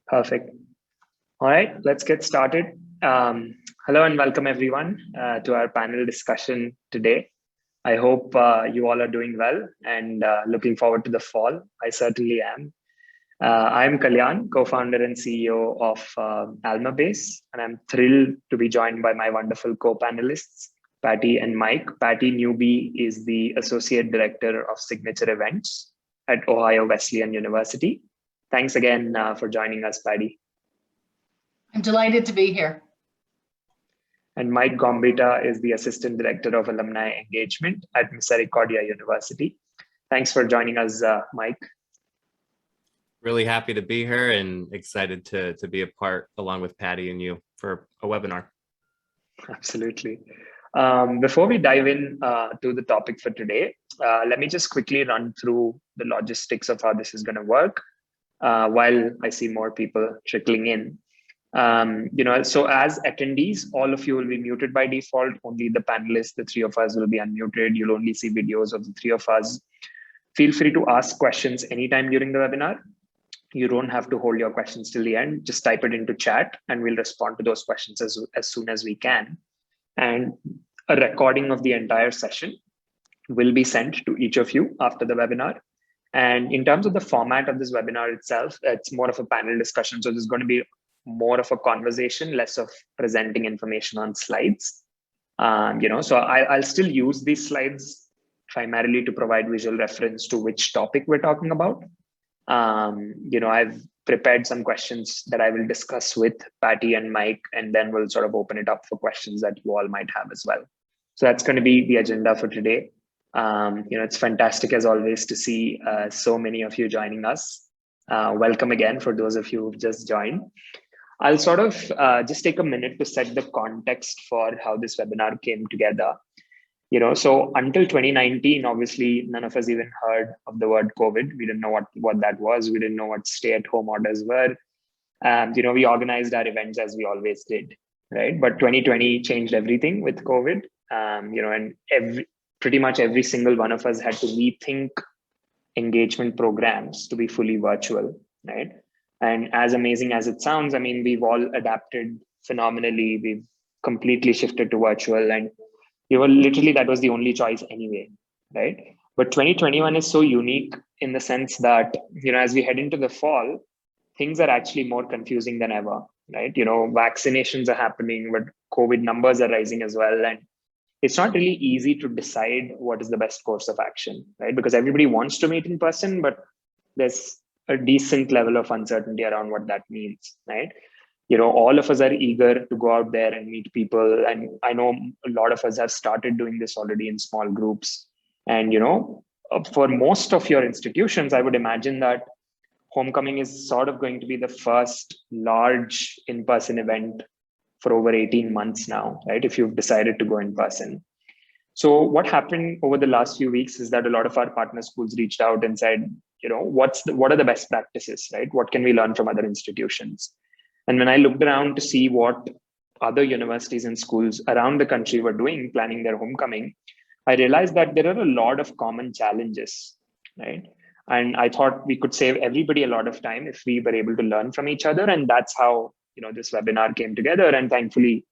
Perfect. All right, let's get started. Hello and welcome everyone to our panel discussion today. I hope you all are doing well and looking forward to the fall. I certainly am. I'm Kalyan, co-founder and CEO of Alma Base, and I'm thrilled to be joined by my wonderful co-panelists, Patty and Mike. Patty Newby is the Associate Director of Signature Events at Ohio Wesleyan University. Thanks again for joining us, Patty. I'm delighted to be here. And Mike Gombita is the Assistant Director of Alumni Engagement at Misericordia University. Thanks for joining us, Mike. Really happy to be here and excited to be a part along with Patty and you for a webinar. Absolutely. Before we dive in to the topic for today, let me just quickly run through the logistics of how this is going to work while I see more people trickling in. So as attendees, all of you will be muted by default. Only the panelists, the three of us, will be unmuted. You'll only see videos of the three of us. Feel free to ask questions anytime during the webinar. You don't have to hold your questions till the end. Just type it into chat and we'll respond to those questions as soon as we can. And a recording of the entire session will be sent to each of you after the webinar. And in terms of the format of this webinar itself, it's more of a panel discussion. So there's going to be more of a conversation, less of presenting information on slides. So I'll still use these slides primarily to provide visual reference to which topic we're talking about. I've prepared some questions that I will discuss with Patty and Mike, and then we'll sort of open it up for questions that you all might have as well. So that's going to be the agenda for today. It's fantastic as always to see so many of you joining us. Welcome again for those of you who've just joined. I'll sort of just take a minute to set the context for how this webinar came together. So until 2019, obviously, none of us even heard of the word COVID. We didn't know what that was. We didn't know what stay-at-home orders were. We organized our events as we always did, right? But 2020 changed everything with COVID, and pretty much every single one of us had to rethink engagement programs to be fully virtual, right? And as amazing as it sounds, I mean, we've all adapted phenomenally. We've completely shifted to virtual, and literally that was the only choice anyway, right? But 2021 is so unique in the sense that, as we head into the fall, things are actually more confusing than ever, right? Vaccinations are happening, but COVID numbers are rising as well. And it's not really easy to decide what is the best course of action, right? Because everybody wants to meet in person, but there's a decent level of uncertainty around what that means, right? All of us are eager to go out there and meet people. And I know a lot of us have started doing this already in small groups. And, for most of your institutions, I would imagine that homecoming is sort of going to be the first large in-person event for over 18 months now, right? If you've decided to go in person. So what happened over the last few weeks is that a lot of our partner schools reached out and said, what are the best practices, right? What can we learn from other institutions? And when I looked around to see what other universities and schools around the country were doing, planning their homecoming, I realized that there are a lot of common challenges, right? And I thought we could save everybody a lot of time if we were able to learn from each other. And that's how, this webinar came together. And thankfully,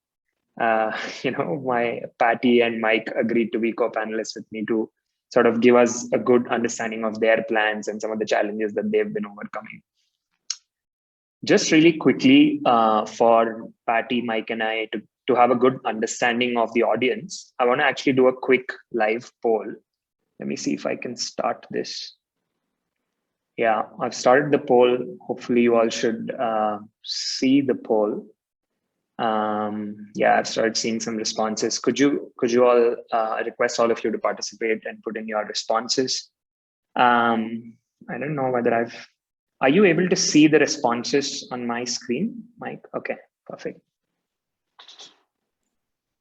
my Patty and Mike agreed to be co-panelists with me to sort of give us a good understanding of their plans and some of the challenges that they've been overcoming. Just really quickly for Patty, Mike, and I to have a good understanding of the audience, I want to actually do a quick live poll. Let me see if I can start this. Yeah, I've started the poll. Hopefully you all should see the poll. Yeah, I've started seeing some responses. Could you all request all of you to participate and put in your responses? I don't know whether are you able to see the responses on my screen, Mike? Okay, perfect.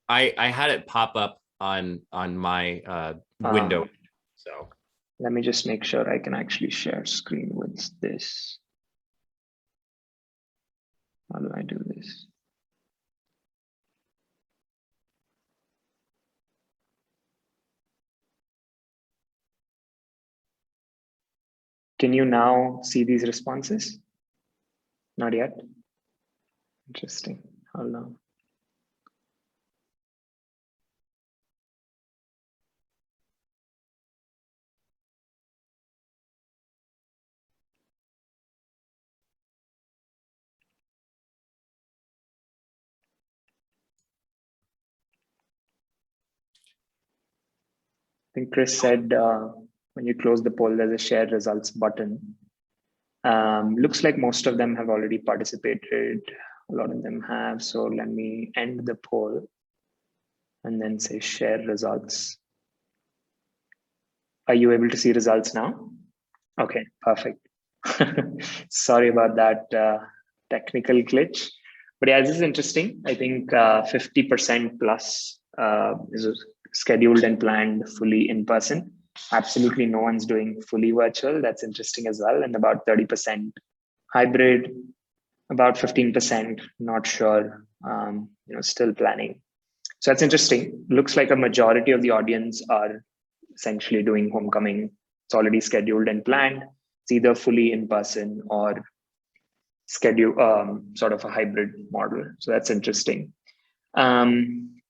I had it pop up on my window. So let me just make sure I can actually share screen with this. How do I do this? Can you now see these responses? Not yet. Interesting. Hold on. I think Chris said when you close the poll, there's a share results button. Looks like most of them have already participated. A lot of them have. So let me end the poll and then say share results. Are you able to see results now? Okay, perfect. Sorry about that technical glitch. But yeah, this is interesting. I think 50% plus is scheduled and planned fully in person. Absolutely no one's doing fully virtual. That's interesting as well. And about 30% hybrid, about 15% not sure, still planning. So that's interesting. Looks like a majority of the audience are essentially doing homecoming. It's already scheduled and planned. It's either fully in person or schedule sort of a hybrid model. So that's interesting.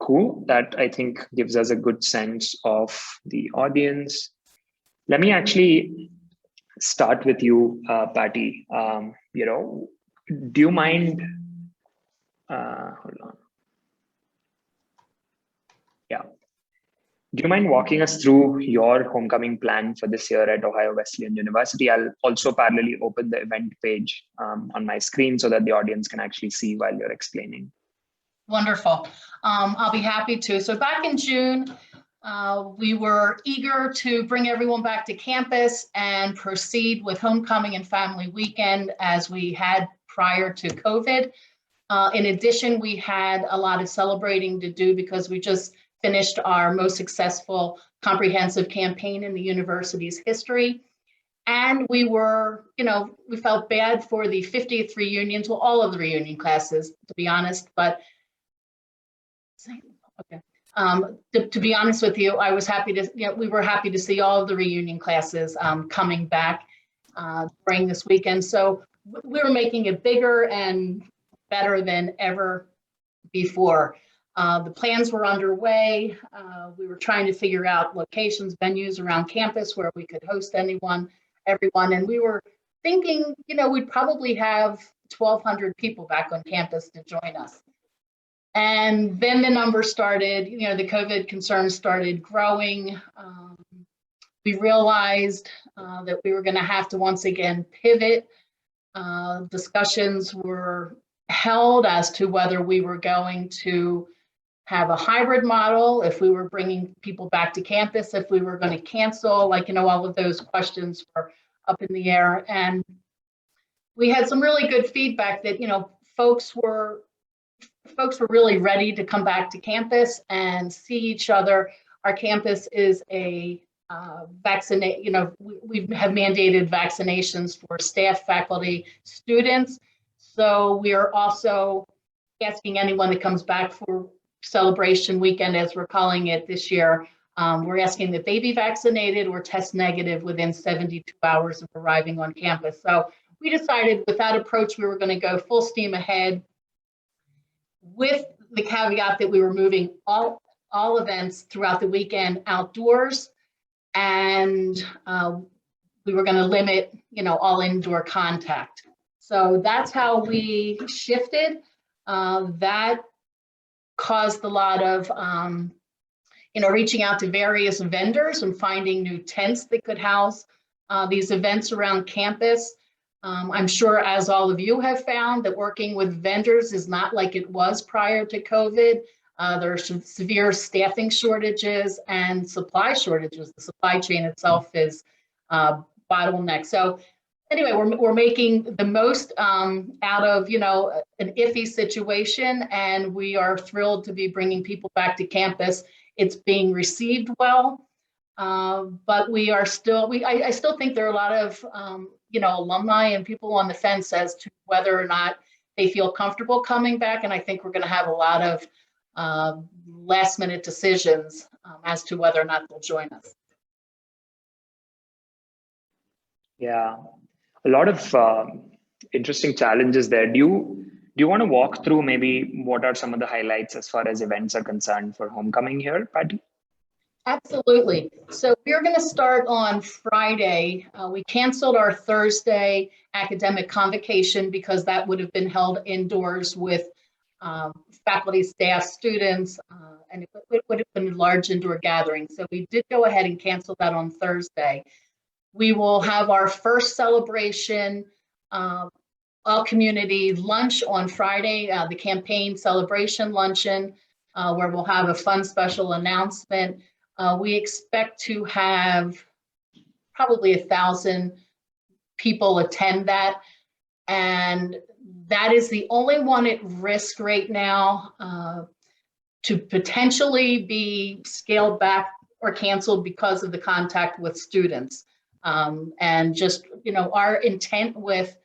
Cool. That I think gives us a good sense of the audience. Let me actually start with you, Patty. Do you mind? Hold on. Yeah. Do you mind walking us through your homecoming plan for this year at Ohio Wesleyan University? I'll also parallelly open the event page on my screen so that the audience can actually see while you're explaining. Wonderful. I'll be happy to. So back in June, we were eager to bring everyone back to campus and proceed with homecoming and family weekend as we had prior to COVID. In addition, we had a lot of celebrating to do because we just finished our most successful comprehensive campaign in the university's history. And we were, we felt bad for the 50th reunion, to all of the reunion classes, to be honest, but okay. To be honest with you, I was happy to, we were happy to see all of the reunion classes coming back during this weekend. So we were making it bigger and better than ever before. The plans were underway. We were trying to figure out locations, venues around campus where we could host everyone. And we were thinking, we'd probably have 1,200 people back on campus to join us. And then the numbers started, the COVID concerns started growing. We realized that we were going to have to once again pivot. Discussions were held as to whether we were going to have a hybrid model, if we were bringing people back to campus, if we were going to cancel, all of those questions were up in the air. And we had some really good feedback that, folks were really ready to come back to campus and see each other. Our campus is a we have mandated vaccinations for staff, faculty, students. So we are also asking anyone that comes back for celebration weekend, as we're calling it this year, we're asking that they be vaccinated or test negative within 72 hours of arriving on campus. So we decided with that approach, we were going to go full steam ahead, with the caveat that we were moving all events throughout the weekend outdoors, and we were going to limit, all indoor contact. So that's how we shifted. That caused a lot of, reaching out to various vendors and finding new tents that could house these events around campus. I'm sure, as all of you have found, that working with vendors is not like it was prior to COVID. There are some severe staffing shortages and supply shortages. The supply chain itself is bottleneck. So anyway, we're making the most out of, an iffy situation, and we are thrilled to be bringing people back to campus. It's being received well, but we are still, I still think there are a lot of, alumni and people on the fence as to whether or not they feel comfortable coming back. And I think we're going to have a lot of last minute decisions as to whether or not they'll join us. Yeah, a lot of interesting challenges there. Do you want to walk through maybe what are some of the highlights as far as events are concerned for homecoming here, Patty? Absolutely. So we're going to start on Friday. We canceled our Thursday academic convocation because that would have been held indoors with faculty, staff, students, and it would have been a large indoor gathering. So we did go ahead and cancel that on Thursday. We will have our first celebration, all community lunch on Friday, the campaign celebration luncheon, where we'll have a fun special announcement. We expect to have probably 1,000 people attend that. And that is the only one at risk right now to potentially be scaled back or canceled because of the contact with students. And just, our intent with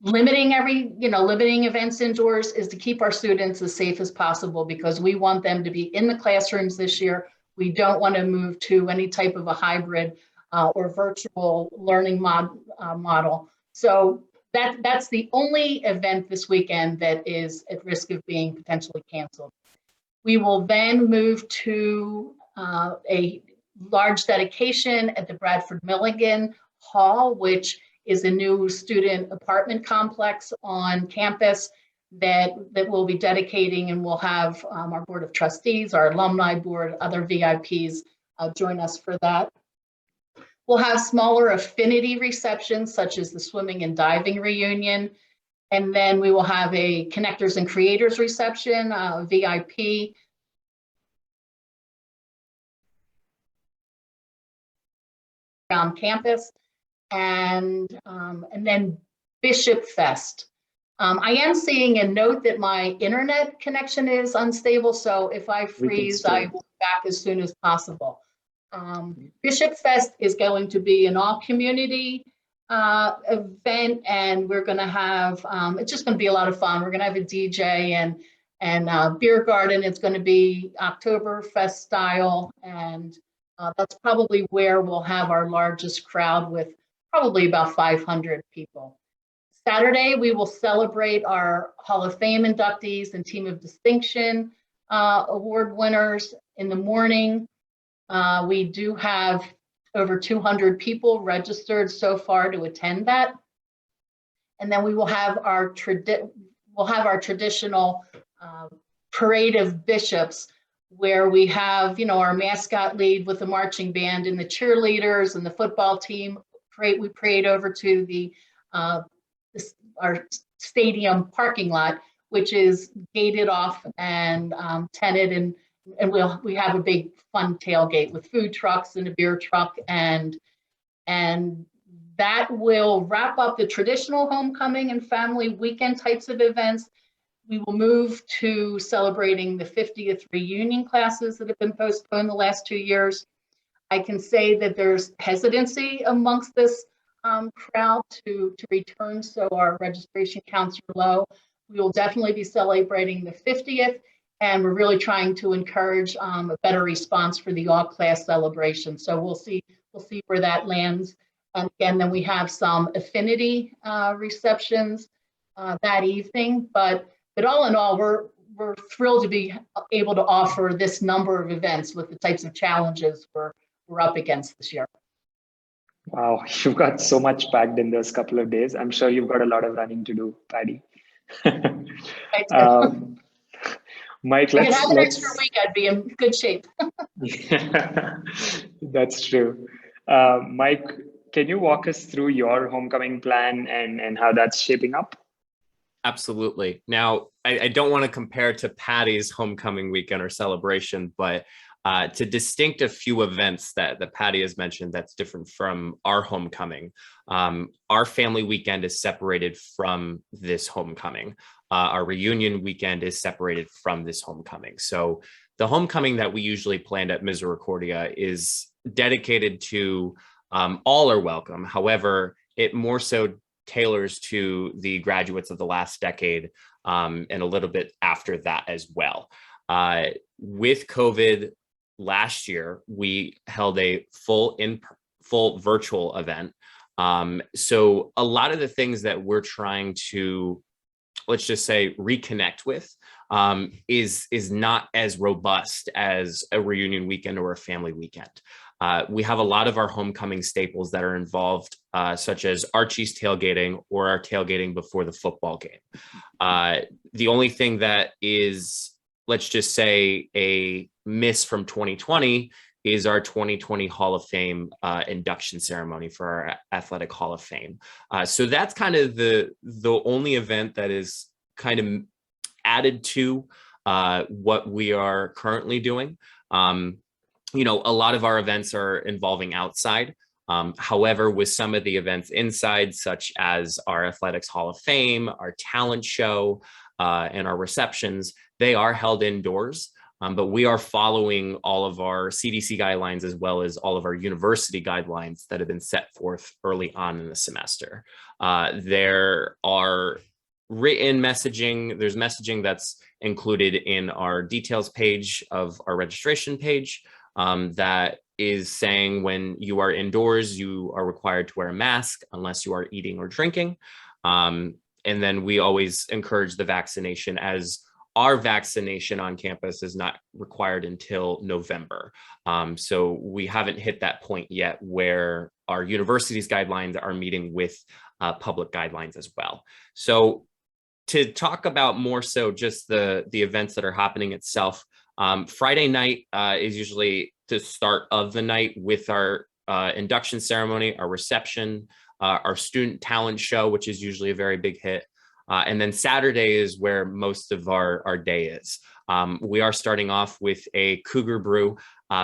limiting events indoors is to keep our students as safe as possible, because we want them to be in the classrooms this year. We don't want to move to any type of a hybrid or virtual learning model. So that's the only event this weekend that is at risk of being potentially canceled. We will then move to a large dedication at the Bradford Milligan Hall, which is a new student apartment complex on campus that we'll be dedicating, and we'll have our board of trustees, our alumni board, other VIPs join us for that. We'll have smaller affinity receptions, such as the swimming and diving reunion. And then we will have a connectors and creators reception, VIP. On campus, and then Bishop Fest. I am seeing a note that my internet connection is unstable, so if I freeze, I will be back as soon as possible. Bishop Fest is going to be an all-community event, and we're going to have, it's just going to be a lot of fun. We're going to have a DJ and beer garden. It's going to be Oktoberfest style, and that's probably where we'll have our largest crowd, with probably about 500 people. Saturday, we will celebrate our Hall of Fame inductees and Team of Distinction award winners in the morning. We do have over 200 people registered so far to attend that. And then we will have our traditional parade of bishops, where we have, our mascot lead with the marching band and the cheerleaders and the football team. We parade over to our stadium parking lot, which is gated off and tented, and we have a big fun tailgate with food trucks and a beer truck, and that will wrap up the traditional homecoming and family weekend types of events. We will move to celebrating the 50th reunion classes that have been postponed the last 2 years. I can say that there's hesitancy amongst this crowd to return, so our registration counts are low. We will definitely be celebrating the 50th, and we're really trying to encourage a better response for the all-class celebration. So we'll see where that lands. And again, then we have some affinity receptions that evening, but all in all, we're thrilled to be able to offer this number of events with the types of challenges we're up against this year. Wow, you've got so much packed in those couple of days. I'm sure you've got a lot of running to do, Patty. Mike, if I could have an extra week, I'd be in good shape. That's true. Mike, can you walk us through your homecoming plan and how that's shaping up? Absolutely. Now, I don't want to compare to Patty's homecoming weekend or celebration, but to distinct a few events that Patty has mentioned that's different from our homecoming. Our family weekend is separated from this homecoming. Our reunion weekend is separated from this homecoming. So the homecoming that we usually planned at Misericordia is dedicated to all are welcome. However, it more so tailors to the graduates of the last decade and a little bit after that as well. With COVID last year, we held a full virtual event So a lot of the things that we're trying to, let's just say, reconnect with is not as robust as a reunion weekend or a family weekend. We have a lot of our homecoming staples that are involved, such as Archie's tailgating or our tailgating before the football game. The only thing that is, let's just say, a miss from 2020 is our 2020 Hall of Fame induction ceremony for our Athletic Hall of Fame. So that's kind of the only event that is kind of added to what we are currently doing. A lot of our events are involving outside. However, with some of the events inside, such as our Athletics Hall of Fame, our talent show, and our receptions, they are held indoors. But we are following all of our CDC guidelines as well as all of our university guidelines that have been set forth early on in the semester. There are written messaging. There's messaging that's included in our details page of our registration page that is saying when you are indoors, you are required to wear a mask unless you are eating or drinking. And then we always encourage the vaccination, as our vaccination on campus is not required until November. So we haven't hit that point yet where our university's guidelines are meeting with public guidelines as well. So to talk about more so just the events that are happening itself, Friday night is usually the start of the night with our induction ceremony, our reception, our student talent show, which is usually a very big hit. And then Saturday is where most of our day is. We are starting off with a Cougar Brew,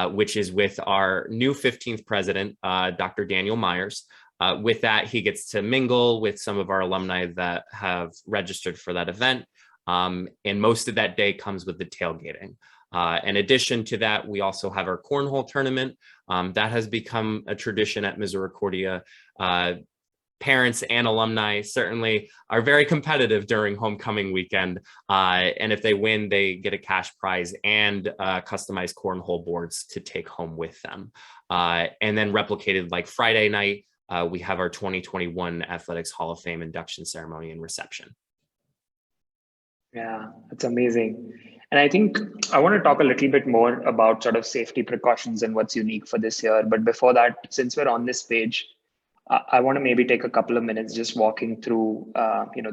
which is with our new 15th president, Dr. Daniel Myers. With that, he gets to mingle with some of our alumni that have registered for that event. And most of that day comes with the tailgating. In addition to that, we also have our cornhole tournament. That has become a tradition at Misericordia. Parents and alumni certainly are very competitive during homecoming weekend. And if they win, they get a cash prize and customized cornhole boards to take home with them. And then replicated like Friday night, we have our 2021 Athletics Hall of Fame induction ceremony and reception. Yeah, that's amazing. And I think I want to talk a little bit more about sort of safety precautions and what's unique for this year. But before that, since we're on this page, I want to maybe take a couple of minutes just walking through,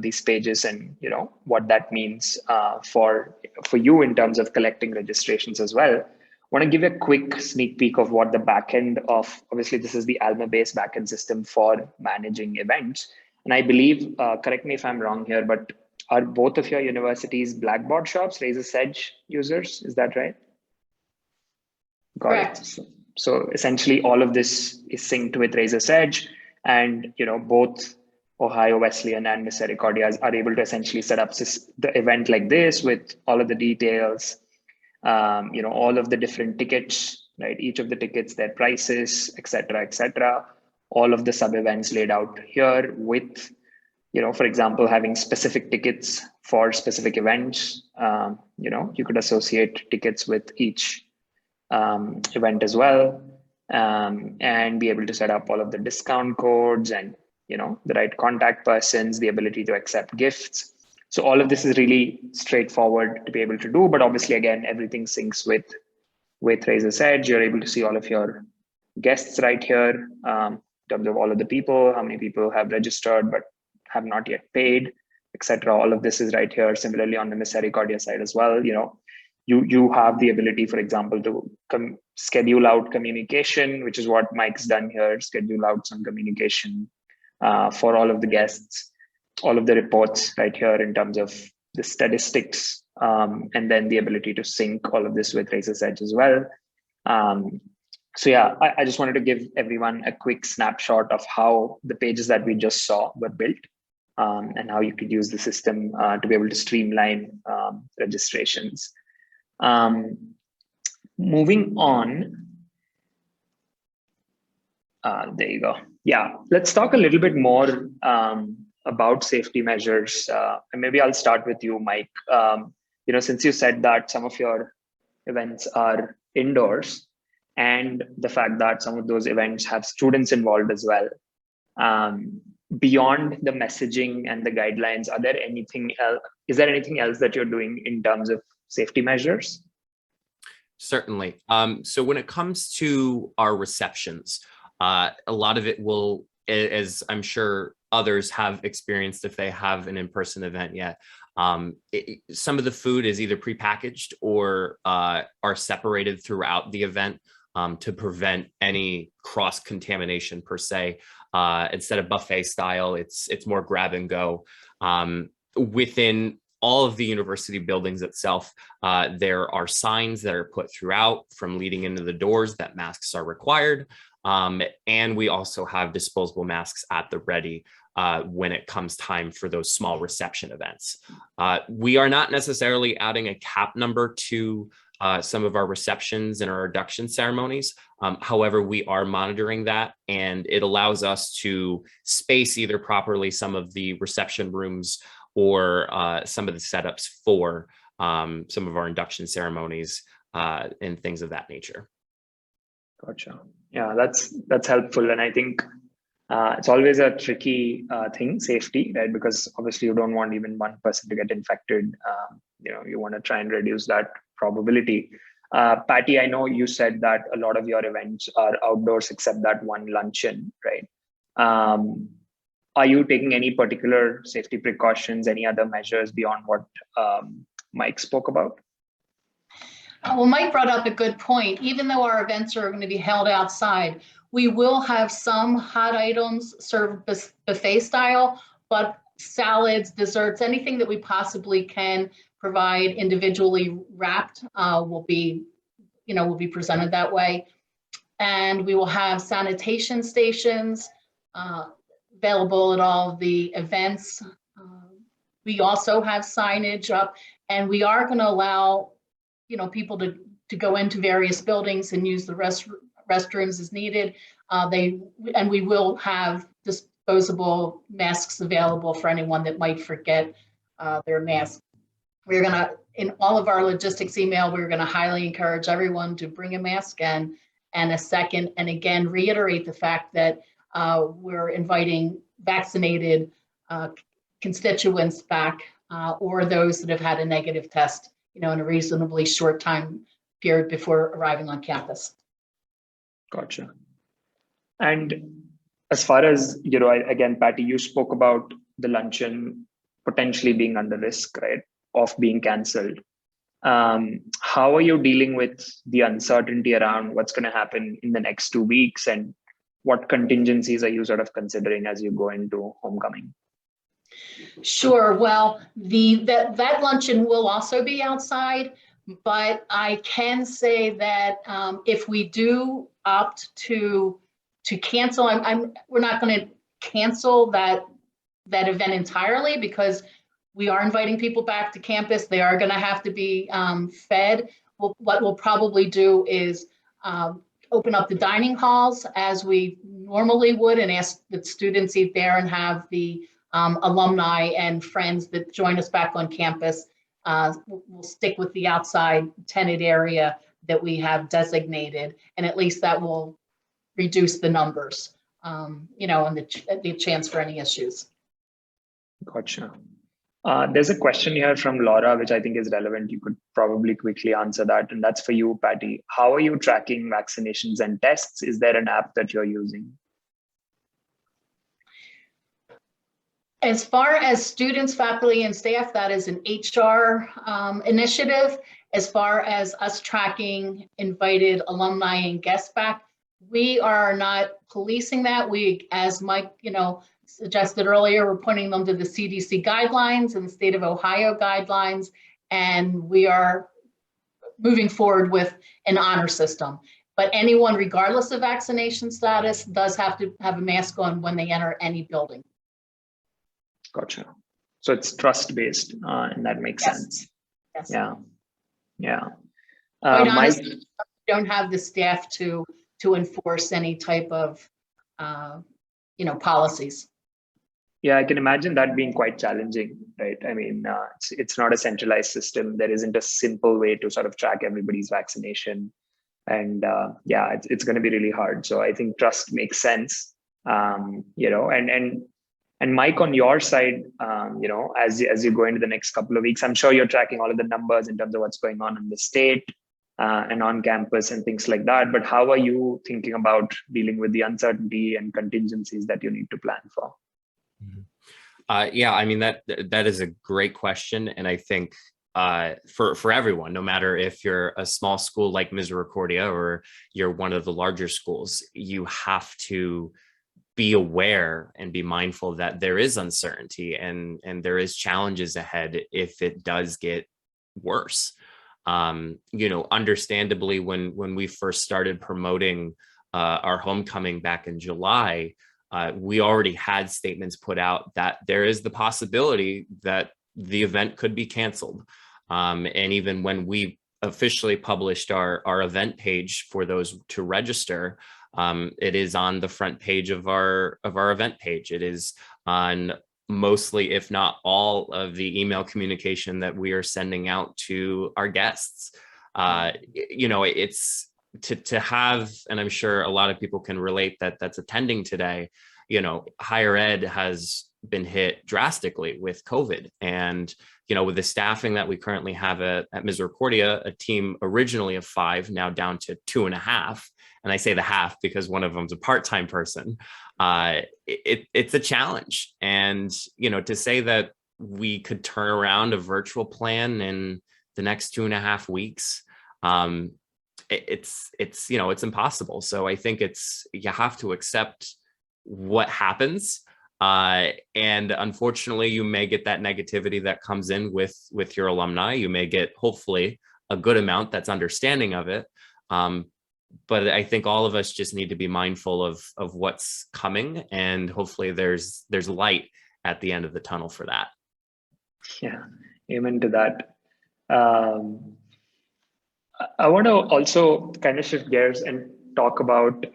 these pages and, what that means for you in terms of collecting registrations as well. I want to give a quick sneak peek of what the backend of, obviously, this is the Alma-based backend system for managing events. And I believe, correct me if I'm wrong here, but are both of your universities Blackboard shops, Razor's Edge users? Is that right? Correct. So essentially all of this is synced with Razor's Edge, and both Ohio Wesleyan and Misericordia are able to essentially set up the event like this with all of the details, all of the different tickets, right? Each of the tickets, their prices, et cetera, all of the sub events laid out here with, for example, having specific tickets for specific events. You could associate tickets with each event as well, and be able to set up all of the discount codes and, the right contact persons, the ability to accept gifts. So all of this is really straightforward to be able to do, but obviously, again, everything syncs with Razor's Edge. You're able to see all of your guests right here, in terms of all of the people, how many people have registered but have not yet paid, etc. All of this is right here. Similarly, on the Misericordia side as well, you have the ability, for example, to schedule out communication, which is what Mike's done here, schedule out some communication for all of the guests, all of the reports right here in terms of the statistics, and then the ability to sync all of this with Razor's Edge as well. So yeah, I just wanted to give everyone a quick snapshot of how the pages that we just saw were built, and how you could use the system to be able to streamline registrations. Moving on, there you go. Yeah, let's talk a little bit more about safety measures. And maybe I'll start with you, Mike. Since you said that some of your events are indoors, and the fact that some of those events have students involved as well, Beyond the messaging and the guidelines, are there anything else? Is there anything else that you're doing in terms of safety measures? Certainly. So when it comes to our receptions, a lot of it will, as I'm sure others have experienced if they have an in-person event yet, some of the food is either prepackaged or are separated throughout the event to prevent any cross-contamination per se. Instead of buffet style, it's more grab and go. Within all of the university buildings itself, there are signs that are put throughout from leading into the doors that masks are required. And we also have disposable masks at the ready when it comes time for those small reception events. We are not necessarily adding a cap number to some of our receptions and our induction ceremonies. However, we are monitoring that, and it allows us to space either properly some of the reception rooms or some of the setups for some of our induction ceremonies and things of that nature. Gotcha. Yeah, that's helpful. And I think it's always a tricky thing, safety, right? Because obviously you don't want even one person to get infected. You want to try and reduce that probability. Patty, I know you said that a lot of your events are outdoors except that one luncheon, right? Are you taking any particular safety precautions, any other measures beyond what Mike spoke about? Well, Mike brought up a good point. Even though our events are going to be held outside, we will have some hot items served buffet style, but salads, desserts, anything that we possibly can provide individually wrapped will be presented that way. And we will have sanitation stations available at all of the events. We also have signage up, and we are going to allow people to go into various buildings and use the restrooms as needed. We will have disposable masks available for anyone that might forget their mask. We're gonna, in all of our logistics email, we're gonna highly encourage everyone to bring a mask and a second, and again, reiterate the fact that we're inviting vaccinated constituents back or those that have had a negative test, in a reasonably short time period before arriving on campus. Gotcha. And as far as, again, Patty, you spoke about the luncheon potentially being under risk, right, of being canceled. How are you dealing with the uncertainty around what's going to happen in the next 2 weeks, and what contingencies are you sort of considering as you go into homecoming? Sure. Well, that luncheon will also be outside, but I can say that if we do opt to cancel, we're not going to cancel that event entirely, because we are inviting people back to campus. They are going to have to be fed. What we'll probably do is open up the dining halls as we normally would, and ask that students eat there, and have the alumni and friends that join us back on campus. We'll stick with the outside tented area that we have designated, and at least that will reduce the numbers, and the chance for any issues. Gotcha. There's a question here from Laura, which I think is relevant. You could probably quickly answer that. And that's for you, Patty. How are you tracking vaccinations and tests? Is there an app that you're using? As far as students, faculty, and staff, that is an HR initiative. As far as us tracking invited alumni and guests back, we are not policing that. We, as Mike, suggested earlier, we're pointing them to the CDC guidelines and the state of Ohio guidelines, and we are moving forward with an honor system. But anyone, regardless of vaccination status, does have to have a mask on when they enter any building. Gotcha. So it's trust-based, and that makes sense. Yes. Yeah. Quite honestly, we don't have the staff to enforce any type of, policies. Yeah, I can imagine that being quite challenging, right? I mean, it's not a centralized system. There isn't a simple way to sort of track everybody's vaccination. And it's going to be really hard. So I think trust makes sense. And Mike, on your side, as you go into the next couple of weeks, I'm sure you're tracking all of the numbers in terms of what's going on in the state and on campus and things like that. But how are you thinking about dealing with the uncertainty and contingencies that you need to plan for? Yeah, I mean, that is a great question. And I think for everyone, no matter if you're a small school like Misericordia or you're one of the larger schools, you have to be aware and be mindful that there is uncertainty and there is challenges ahead if it does get worse. Understandably, when we first started promoting our homecoming back in July, we already had statements put out that there is the possibility that the event could be canceled. And even when we officially published our event page for those to register, it is on the front page of our event page. It is on mostly, if not all, of the email communication that we are sending out to our guests. It's to have, and I'm sure a lot of people can relate that's attending today. Higher ed has been hit drastically with COVID, and with the staffing that we currently have at Misericordia, a team originally of 5, now down to 2.5. And I say the half because one of them's a part-time person. It's a challenge. And, to say that we could turn around a virtual plan in the next 2.5 weeks, it's impossible. So I think you have to accept what happens. And unfortunately, you may get that negativity that comes in with your alumni. You may get, hopefully, a good amount that's understanding of it. But I think all of us just need to be mindful of what's coming, and hopefully there's light at the end of the tunnel for that. Yeah, amen to that. I want to also kind of shift gears and talk about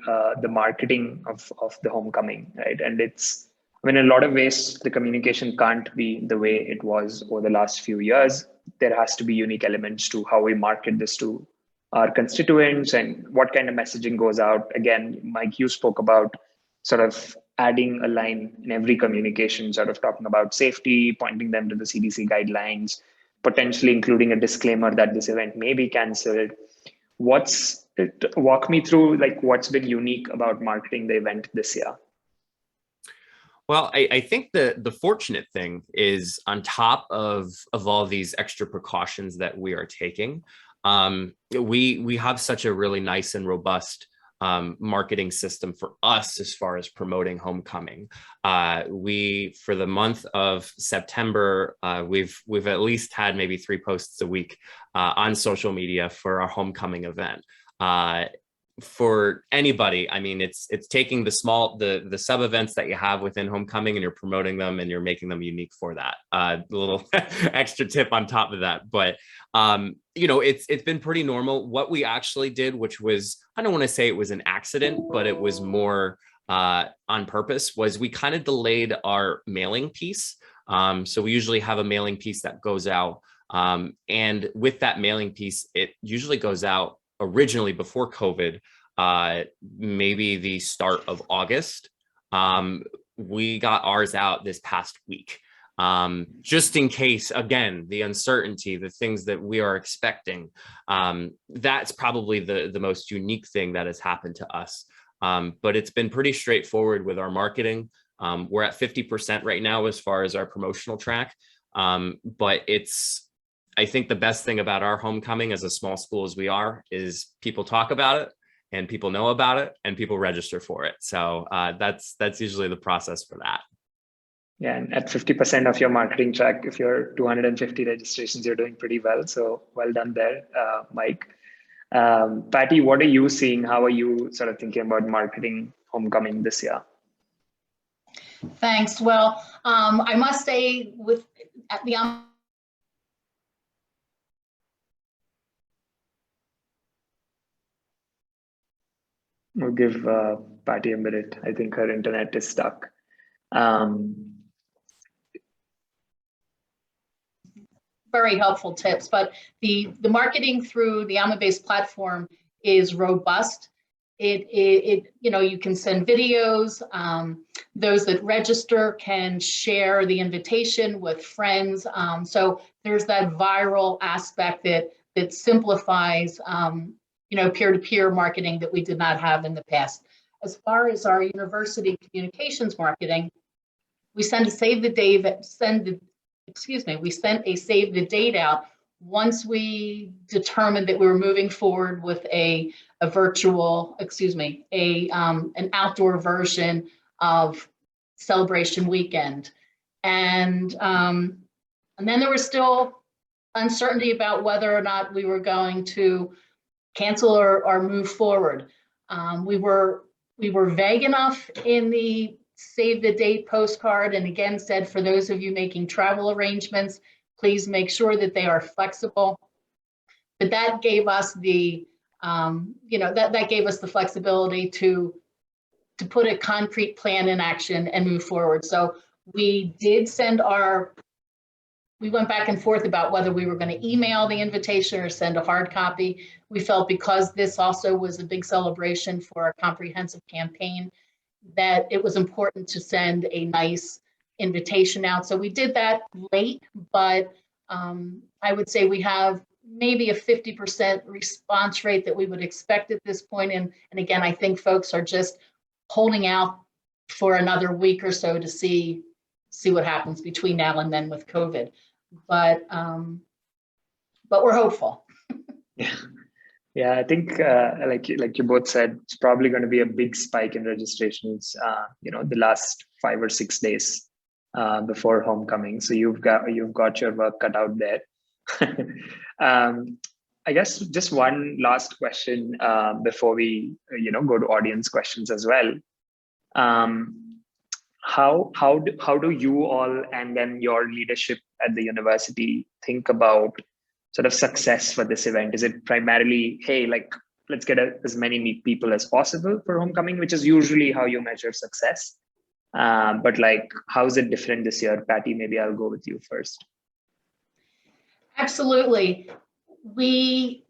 the marketing of the homecoming, right? And in a lot of ways, the communication can't be the way it was over the last few years. There has to be unique elements to how we market this to our constituents and what kind of messaging goes out. Again, Mike, you spoke about sort of adding a line in every communication, sort of talking about safety, pointing them to the CDC guidelines, potentially including a disclaimer that this event may be canceled. Walk me through what's been unique about marketing the event this year. Well, I think the fortunate thing is, on top of all these extra precautions that we are taking, we have such a really nice and robust marketing system for us as far as promoting homecoming. For the month of September, we've at least had maybe 3 posts a week on social media for our homecoming event. For anybody, I mean, it's taking the sub events that you have within homecoming, and you're promoting them and you're making them unique for that. A little extra tip on top of that, but it's been pretty normal. What we actually did, which was, I don't want to say it was an accident, but it was more on purpose, was we kind of delayed our mailing piece. So we usually have a mailing piece that goes out, and with that mailing piece, it usually goes out originally before COVID, maybe the start of August. We got ours out this past week, just in case, again, the uncertainty, the things that we are expecting. That's probably the most unique thing that has happened to us. But it's been pretty straightforward with our marketing. We're at 50% right now as far as our promotional track. But I think the best thing about our homecoming, as a small school as we are, is people talk about it and people know about it and people register for it. So that's usually the process for that. Yeah, and at 50% of your marketing track, if you're 250 registrations, you're doing pretty well. So well done there, Mike. Patty, what are you seeing? How are you sort of thinking about marketing homecoming this year? Thanks. Well, I must say, at the We'll give Patty a minute. I think her internet is stuck. Very helpful tips, but the marketing through the alumni-based platform is robust. You can send videos. Those that register can share the invitation with friends. So there's that viral aspect that simplifies, peer-to-peer marketing that we did not have in the past. As far as our university communications marketing, we sent a save the date out once we determined that we were moving forward with an outdoor version of Celebration Weekend. And then there was still uncertainty about whether or not we were going to cancel or move forward. We were vague enough in the save the date postcard, and again said, for those of you making travel arrangements, please make sure that they are flexible. But that gave us the that gave us the flexibility to put a concrete plan in action and move forward. So we did we went back and forth about whether we were going to email the invitation or send a hard copy. We felt, because this also was a big celebration for our comprehensive campaign, that it was important to send a nice invitation out. So we did that late, but I would say we have maybe a 50% response rate that we would expect at this point. And again, I think folks are just holding out for another week or so to see what happens between now and then with COVID. But we're hopeful. Yeah, I think like you both said, it's probably going to be a big spike in registrations. The last 5 or 6 days before homecoming. So you've got your work cut out there. I guess just one last question before we go to audience questions as well. How do you all and then your leadership at the university think about sort of success for this event? Is it primarily, hey, let's get as many people as possible for homecoming, which is usually how you measure success? But how is it different this year? Patty, maybe I'll go with you first. Absolutely. We,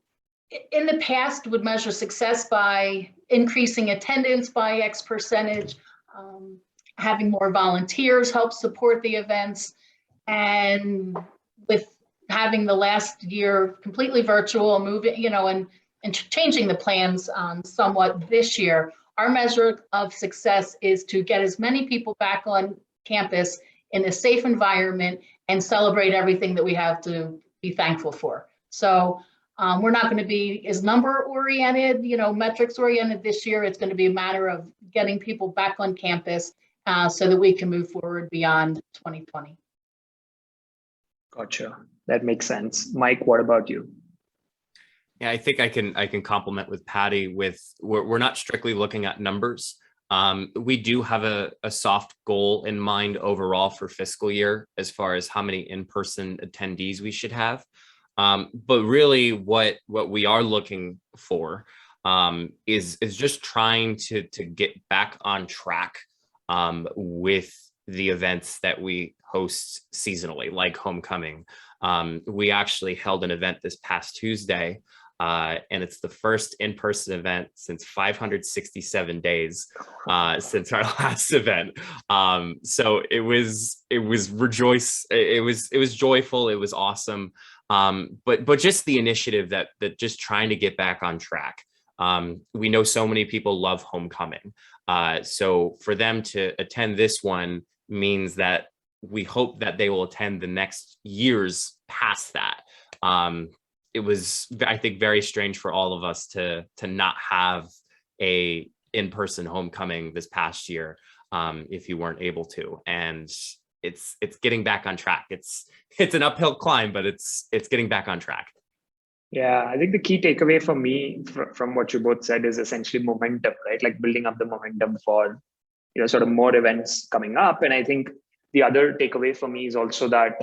in the past, would measure success by increasing attendance by X percentage, having more volunteers help support the events, and with having the last year completely virtual, moving, and changing the plans somewhat this year. Our measure of success is to get as many people back on campus in a safe environment and celebrate everything that we have to be thankful for. So we're not going to be as number oriented, metrics oriented this year. It's going to be a matter of getting people back on campus so that we can move forward beyond 2020. Gotcha. That makes sense. Mike, what about you? Yeah, I think I can complement with Patty with we're not strictly looking at numbers. We do have a soft goal in mind overall for fiscal year as far as how many in-person attendees we should have. But really what we are looking for is just trying to get back on track with the events that we host seasonally, like homecoming. We actually held an event this past Tuesday, and it's the first in-person event since 567 days since our last event. So it was joyful. It was awesome. But just the initiative that just trying to get back on track. We know so many people love homecoming. So for them to attend this one means that we hope that they will attend the next years past that. It was, I think, very strange for all of us to not have a in-person homecoming this past year if you weren't able to. And it's getting back on track. It's an uphill climb, but it's getting back on track. Yeah, I think the key takeaway for me from what you both said is essentially momentum, right? Like building up the momentum for sort of more events coming up. And I think the other takeaway for me is also that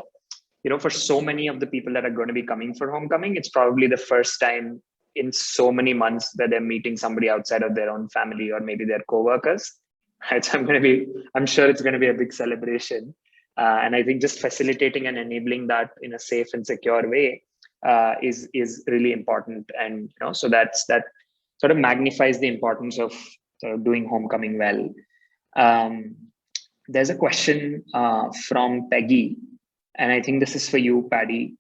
for so many of the people that are going to be coming for homecoming, it's probably the first time in so many months that they're meeting somebody outside of their own family or maybe their coworkers. Right? So I'm sure it's going to be a big celebration. And I think just facilitating and enabling that in a safe and secure way is really important. And so sort of magnifies the importance of sort of doing homecoming well. There's a question from Peggy, and I think this is for you, Patty.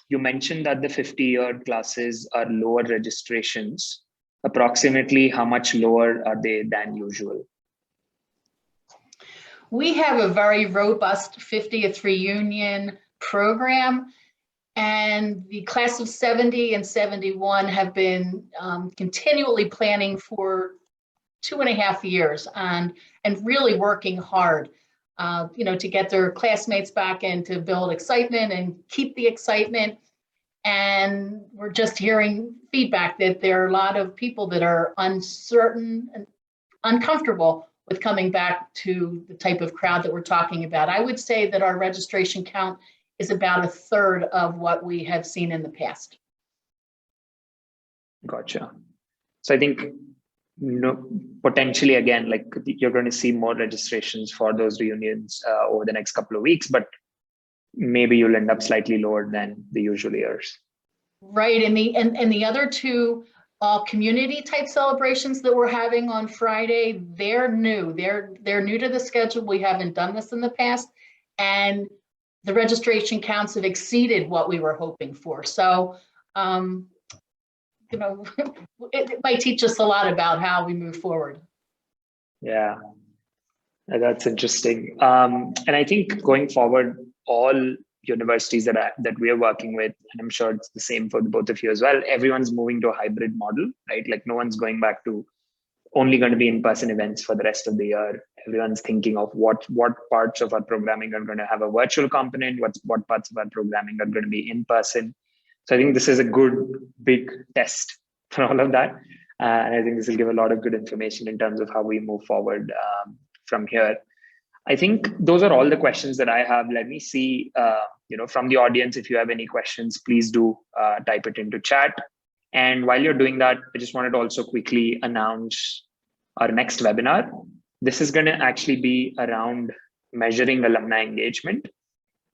You mentioned that the 50-year classes are lower registrations. Approximately how much lower are they than usual? We have a very robust 50th reunion program, and the class of 70 and 71 have been continually planning for 2.5 years and really working hard, to get their classmates back and to build excitement and keep the excitement. And we're just hearing feedback that there are a lot of people that are uncertain and uncomfortable with coming back to the type of crowd that we're talking about. I would say that our registration count is about 1/3 of what we have seen in the past. Gotcha. So I think potentially again, like you're going to see more registrations for those reunions over the next couple of weeks, but maybe you'll end up slightly lower than the usual years. Right, and the other two community type celebrations that we're having on Friday, they're new. They're new to the schedule. We haven't done this in the past, and the registration counts have exceeded what we were hoping for. So, it might teach us a lot about how we move forward. Yeah, that's interesting. And I think going forward, all universities that we are working with, and I'm sure it's the same for the both of you as well, everyone's moving to a hybrid model, right? Like no one's going back to only going to be in-person events for the rest of the year. Everyone's thinking of what parts of our programming are going to have a virtual component, what parts of our programming are going to be in person. So I think this is a good big test for all of that. And I think this will give a lot of good information in terms of how we move forward from here. I think those are all the questions that I have. Let me see, from the audience, if you have any questions, please do type it into chat. And while you're doing that, I just wanted to also quickly announce our next webinar. This is going to actually be around measuring alumni engagement.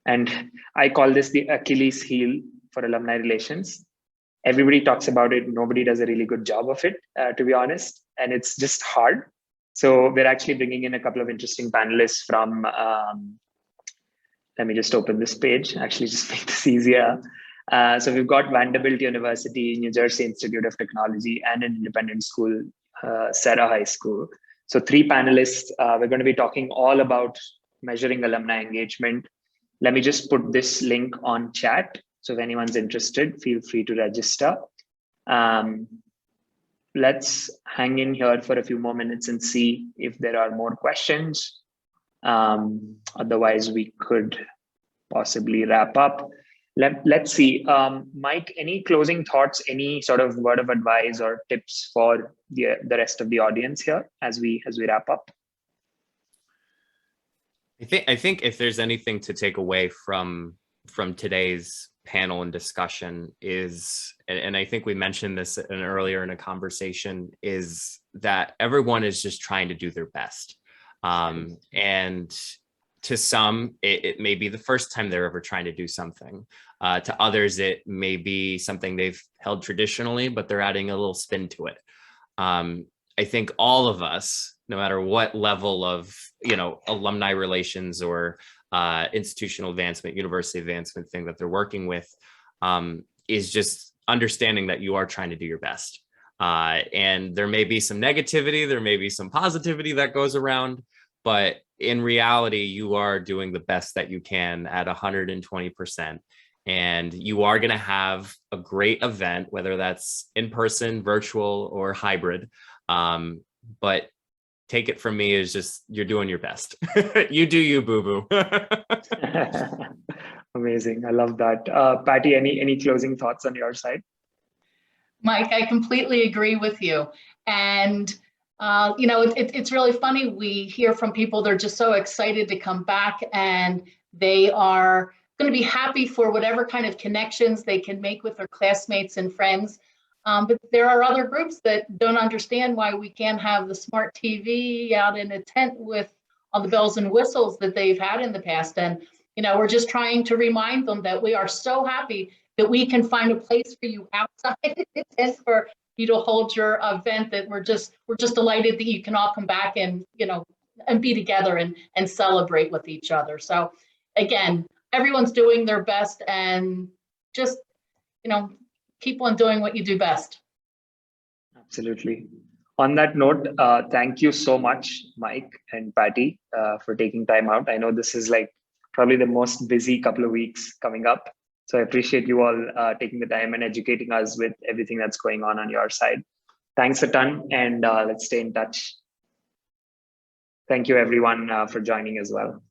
And I call this the Achilles heel for alumni relations. Everybody talks about it. Nobody does a really good job of it, to be honest. And it's just hard. So we're actually bringing in a couple of interesting panelists from, let me just open this page, actually just make this easier. So we've got Vanderbilt University, New Jersey Institute of Technology, and an independent school, Sarah High School. So 3 panelists. We're going to be talking all about measuring alumni engagement. Let me just put this link on chat. So if anyone's interested, feel free to register. Let's hang in here for a few more minutes and see if there are more questions. Otherwise, we could possibly wrap up. Let's see. Mike, any closing thoughts, any sort of word of advice or tips for the rest of the audience here as we wrap up? I think if there's anything to take away from today's panel and discussion is, and I think we mentioned this earlier in a conversation, is that everyone is just trying to do their best. And to some, it may be the first time they're ever trying to do something. To others, it may be something they've held traditionally, but they're adding a little spin to it. I think all of us, no matter what level of, alumni relations or institutional advancement, university advancement thing that they're working with, is just understanding that you are trying to do your best. And there may be some negativity, there may be some positivity that goes around, but in reality, you are doing the best that you can at 120%. And you are going to have a great event, whether that's in person, virtual, or hybrid. But take it from me is just, you're doing your best. You do you, boo-boo. Amazing. I love that. Patty, any closing thoughts on your side? Mike, I completely agree with you. And, it's really funny. We hear from people, they're just so excited to come back, and they are going to be happy for whatever kind of connections they can make with their classmates and friends. But there are other groups that don't understand why we can't have the smart TV out in a tent with all the bells and whistles that they've had in the past. And, we're just trying to remind them that we are so happy that we can find a place for you outside the tent for you to hold your event, that we're just delighted that you can all come back and, and be together and celebrate with each other. So again, everyone's doing their best, and just, keep on doing what you do best. Absolutely. On that note, thank you so much, Mike and Patty, for taking time out. I know this is like probably the most busy couple of weeks coming up. So I appreciate you all taking the time and educating us with everything that's going on your side. Thanks a ton, and let's stay in touch. Thank you, everyone, for joining as well.